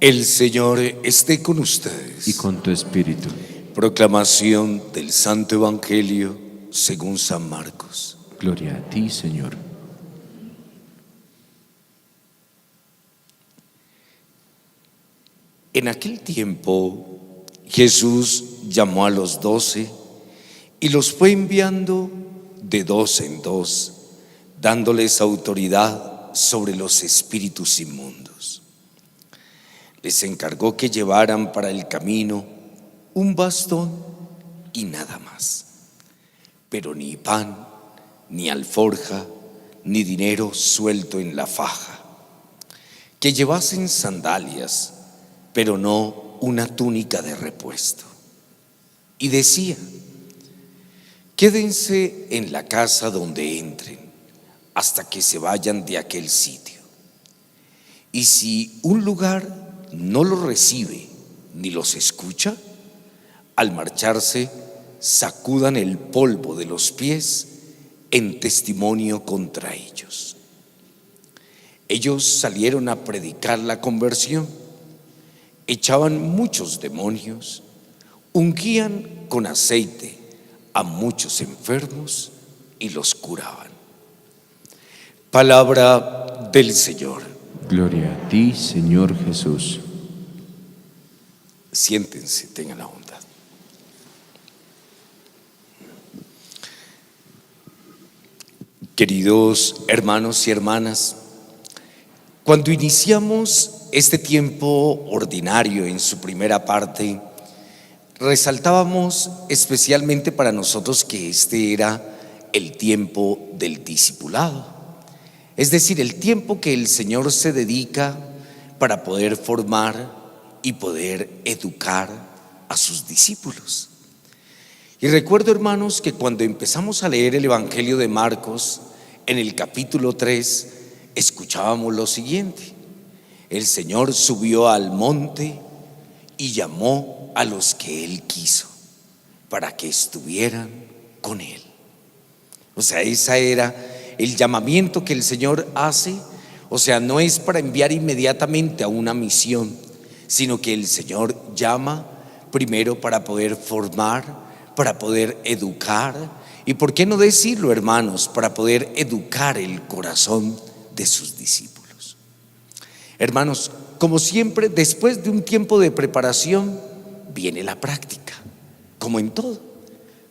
El Señor esté con ustedes. Y con tu espíritu. Proclamación del Santo Evangelio según San Marcos. Gloria a ti, Señor. En aquel tiempo Jesús llamó a los 12 y los fue enviando de dos en dos, dándoles autoridad sobre los espíritus inmundos. Les encargó que llevaran para el camino un bastón y nada más, pero ni pan, ni alforja, ni dinero suelto en la faja. Que llevasen sandalias, pero no una túnica de repuesto. Y decía: quédense en la casa donde entren, hasta que se vayan de aquel sitio. Y si un lugar no los recibe ni los escucha, al marcharse sacudan el polvo de los pies en testimonio contra ellos. Ellos salieron a predicar la conversión, echaban muchos demonios, ungían con aceite a muchos enfermos y los curaban. Palabra del Señor. Gloria a ti, Señor Jesús. Siéntense, tengan la bondad. Queridos hermanos y hermanas, cuando iniciamos este tiempo ordinario en su primera parte, resaltábamos especialmente para nosotros que este era el tiempo del discipulado. Es decir, el tiempo que el Señor se dedica para poder formar y poder educar a sus discípulos. Y recuerdo, hermanos, que cuando empezamos a leer el Evangelio de Marcos, en el capítulo 3, escuchábamos lo siguiente: el Señor subió al monte y llamó a los que Él quiso para que estuvieran con Él. O sea, ese era el llamamiento que el Señor hace. O sea, no es para enviar inmediatamente a una misión, sino que el Señor llama primero para poder formar, para poder educar, y por qué no decirlo, hermanos, para poder educar el corazón de sus discípulos. Hermanos, como siempre, después de un tiempo de preparación viene la práctica, como en todo,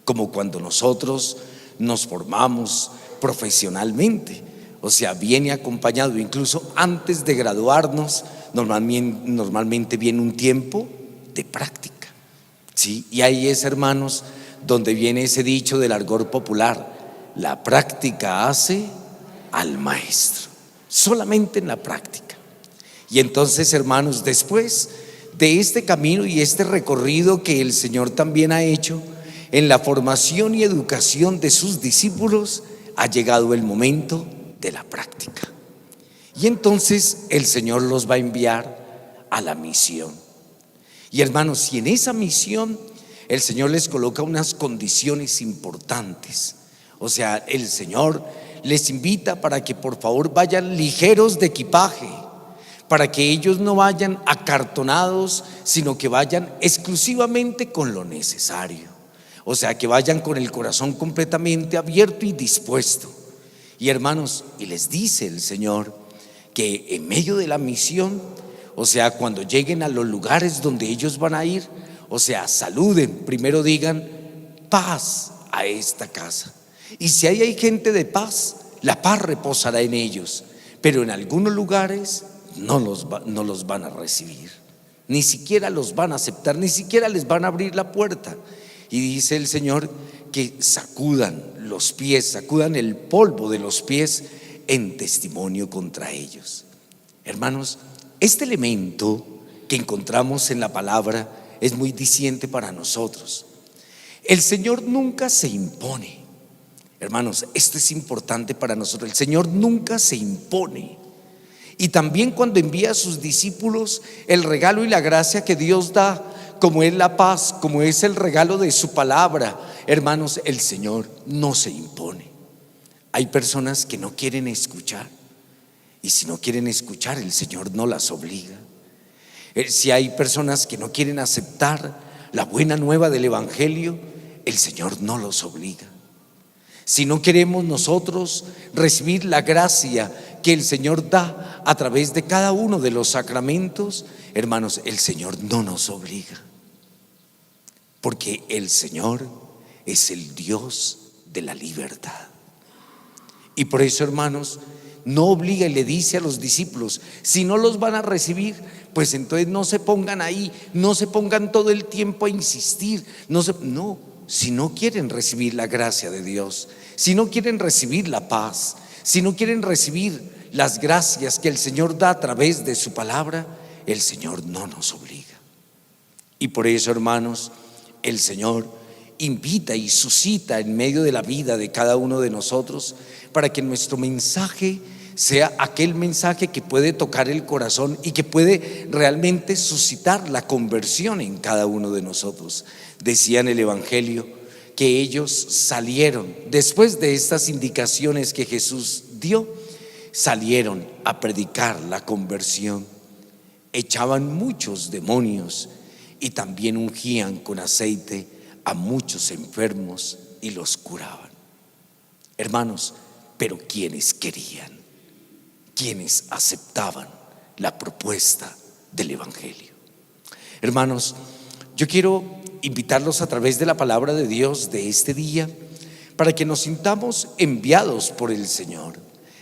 como cuando nosotros nos formamos profesionalmente. O sea, viene acompañado, incluso antes de graduarnos, normalmente viene un tiempo de práctica, ¿sí? Y ahí es, hermanos, donde viene ese dicho del argot popular: la práctica hace al maestro. Solamente en la práctica. Y entonces, hermanos, después de este camino y este recorrido que el Señor también ha hecho en la formación y educación de sus discípulos, ha llegado el momento de la práctica. Y entonces el Señor los va a enviar a la misión. Y hermanos, si en esa misión el Señor les coloca unas condiciones importantes, o sea, el Señor les invita para que por favor vayan ligeros de equipaje, para que ellos no vayan acartonados, sino que vayan exclusivamente con lo necesario. O sea, que vayan con el corazón completamente abierto y dispuesto. Y hermanos, y les dice el Señor que en medio de la misión, o sea, cuando lleguen a los lugares donde ellos van a ir, o sea, saluden, primero digan paz a esta casa. Y si ahí hay gente de paz, la paz reposará en ellos. Pero en algunos lugares no los van a recibir, ni siquiera los van a aceptar, ni siquiera les van a abrir la puerta. Y dice el Señor que sacudan los pies, sacudan el polvo de los pies en testimonio contra ellos. Hermanos, este elemento que encontramos en la palabra es muy diciente para nosotros. El Señor nunca se impone. Hermanos, esto es importante para nosotros. El Señor nunca se impone. Y también cuando envía a sus discípulos, el regalo y la gracia que Dios da, como es la paz, como es el regalo de su palabra, hermanos, el Señor no se impone. Hay personas que no quieren escuchar, y si no quieren escuchar, el Señor no las obliga. Si hay personas que no quieren aceptar la buena nueva del Evangelio, el Señor no los obliga. Si no queremos nosotros recibir la gracia que el Señor da a través de cada uno de los sacramentos, hermanos, el Señor no nos obliga, porque el Señor es el Dios de la libertad. Y por eso, hermanos, no obliga y le dice a los discípulos: si no los van a recibir, pues entonces no se pongan ahí, no se pongan todo el tiempo a insistir. Si no quieren recibir la gracia de Dios, si no quieren recibir la paz, si no quieren recibir las gracias que el Señor da a través de su palabra, el Señor no nos obliga. Y por eso, hermanos, el Señor invita y suscita en medio de la vida de cada uno de nosotros, para que nuestro mensaje sea aquel mensaje que puede tocar el corazón y que puede realmente suscitar la conversión en cada uno de nosotros. Decía en el Evangelio que ellos salieron, después de estas indicaciones que Jesús dio, salieron a predicar la conversión. Echaban muchos demonios y también ungían con aceite a muchos enfermos y los curaban. Hermanos, pero ¿quiénes querían? ¿Quiénes aceptaban la propuesta del Evangelio? Hermanos, yo quiero invitarlos a través de la palabra de Dios de este día para que nos sintamos enviados por el Señor,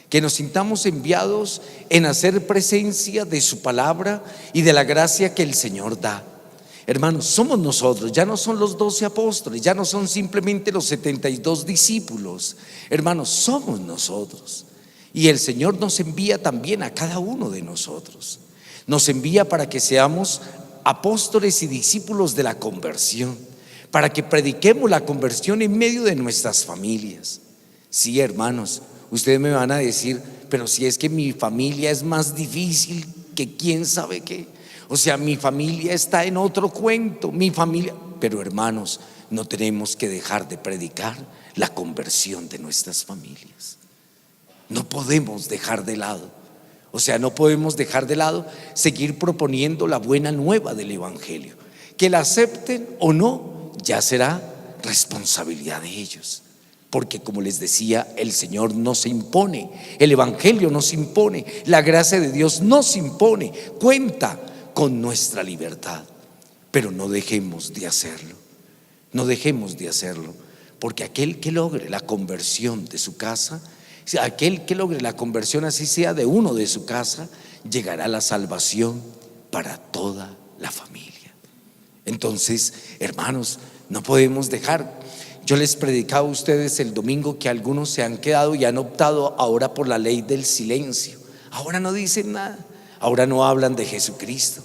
que nos sintamos enviados en hacer presencia de su palabra y de la gracia que el Señor da. Hermanos, somos nosotros, ya no son los 12 apóstoles, ya no son simplemente los 72 discípulos. Hermanos, somos nosotros. Y el Señor nos envía también a cada uno de nosotros. Nos envía para que seamos apóstoles y discípulos de la conversión, para que prediquemos la conversión en medio de nuestras familias. Sí, hermanos, ustedes me van a decir: pero si es que mi familia es más difícil que quién sabe qué. O sea, mi familia está en otro cuento, mi familia. Pero hermanos, no tenemos que dejar de predicar la conversión de nuestras familias. No podemos dejar de lado. O sea, no podemos dejar de lado seguir proponiendo la buena nueva del Evangelio. Que la acepten o no, ya será responsabilidad de ellos. Porque, como les decía, el Señor no se impone, el Evangelio no se impone, la gracia de Dios no se impone, cuenta con nuestra libertad. Pero no dejemos de hacerlo, no dejemos de hacerlo, porque aquel que logre la conversión de su casa, aquel que logre la conversión, así sea de uno de su casa, llegará a la salvación para toda la familia. Entonces, hermanos, no podemos dejar. Yo les predicaba a ustedes el domingo que algunos se han quedado y han optado ahora por la ley del silencio. Ahora no dicen nada, ahora no hablan de Jesucristo,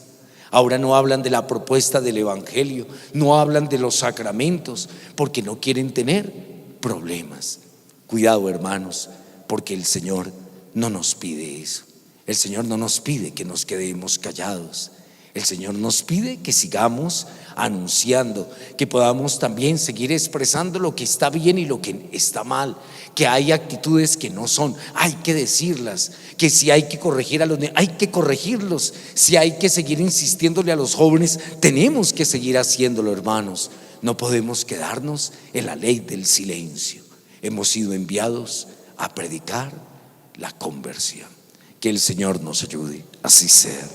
ahora no hablan de la propuesta del Evangelio, no hablan de los sacramentos, porque no quieren tener problemas. Cuidado, hermanos, porque el Señor no nos pide eso. El Señor no nos pide que nos quedemos callados. El Señor nos pide que sigamos anunciando, que podamos también seguir expresando lo que está bien y lo que está mal, que hay actitudes que no son, hay que decirlas, que si hay que corregir a los niños, hay que corregirlos, si hay que seguir insistiéndole a los jóvenes, tenemos que seguir haciéndolo, hermanos. No podemos quedarnos en la ley del silencio. Hemos sido enviados a predicar la conversión. Que el Señor nos ayude, así sea.